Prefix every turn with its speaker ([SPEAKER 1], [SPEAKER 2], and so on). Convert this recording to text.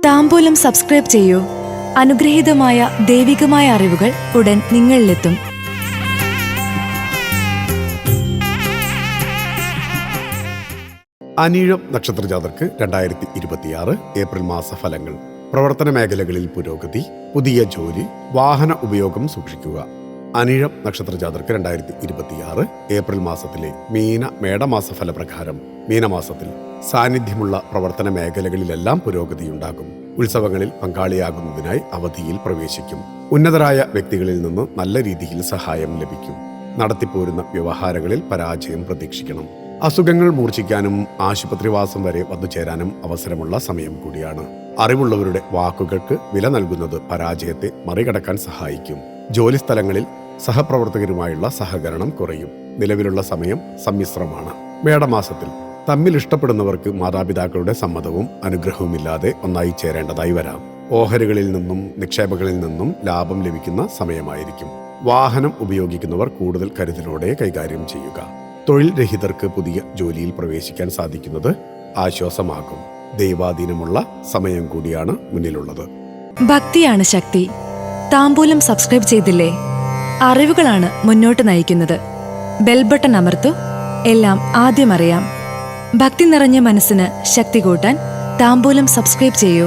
[SPEAKER 1] താംബൂലം subscribe ചെയ്യൂ. അനുഗ്രഹീതമായ ദൈവികമായ അറിവുകൾ ഉടൻ നിങ്ങളിലെത്തും.
[SPEAKER 2] അനിഴം നക്ഷത്രജാതർക്ക് 2026 ഏപ്രിൽ മാസ ഫലങ്ങൾ. പ്രവർത്തന മേഖലകളിൽ പുരോഗതി, പുതിയ ജോലി, വാഹന ഉപയോഗം സൂക്ഷിക്കുക. അനിഴം നക്ഷത്രജാതർക്ക് 2026 ഏപ്രിൽ മാസത്തിലെ മേടമാസ ഫലപ്രകാരം മീനമാസത്തിൽ സാന്നിധ്യമുള്ള പ്രവർത്തന മേഖലകളിലെല്ലാം പുരോഗതിയുണ്ടാകും. ഉത്സവങ്ങളിൽ പങ്കാളിയാകുന്നതിനായി അവധിയിൽ പ്രവേശിക്കും. ഉന്നതരായ വ്യക്തികളിൽ നിന്ന് നല്ല രീതിയിൽ സഹായം ലഭിക്കും. നടത്തിപ്പോരുന്ന വ്യവഹാരങ്ങളിൽ പരാജയം പ്രതീക്ഷിക്കണം. അസുഖങ്ങൾ മൂർച്ഛിക്കാനും ആശുപത്രിവാസം വരെ വന്നുചേരാനും അവസരമുള്ള സമയം കൂടിയാണ്. അറിവുള്ളവരുടെ വാക്കുകൾക്ക് വില നൽകുന്നത് പരാജയത്തെ മറികടക്കാൻ സഹായിക്കും. ജോലിസ്ഥലങ്ങളിൽ സഹപ്രവർത്തകരുമായുള്ള സഹകരണം കുറയും. നിലവിലുള്ള സമയം സമ്മിശ്രമാണ്. മേടമാസത്തിൽ തമ്മിൽ ഇഷ്ടപ്പെടുന്നവർക്ക് മാതാപിതാക്കളുടെ സമ്മതവും അനുഗ്രഹവുമില്ലാതെ ഒന്നായി ചേരേണ്ടതായി വരാം. ഓഹരികളിൽ നിന്നും നിക്ഷേപങ്ങളിൽ നിന്നും ലാഭം ലഭിക്കുന്ന സമയമായിരിക്കും. വാഹനം ഉപയോഗിക്കുന്നവർ കൂടുതൽ കരുതലോടെ കൈകാര്യം ചെയ്യുക. തൊഴിൽ രഹിതർക്ക് പുതിയ ജോലിയിൽ പ്രവേശിക്കാൻ സാധിക്കുന്നത് ആശ്വാസമാകും. ദൈവാധീനമുള്ള സമയം കൂടിയാണ് മുന്നിലുള്ളത്.
[SPEAKER 1] ഭക്തിയാണ് ശക്തി. താംബൂലം സബ്സ്ക്രൈബ് ചെയ്തില്ലേ? അറിവുകളാണ് മുന്നോട്ട് നയിക്കുന്നത്. ബെൽ ബട്ടൺ അമർത്തു. എല്ലാം ആദ്യം അറിയാം. ഭക്തി നിറഞ്ഞ മനസ്സിന് ശക്തി കൂട്ടാൻ താംബൂലം സബ്സ്ക്രൈബ് ചെയ്യൂ.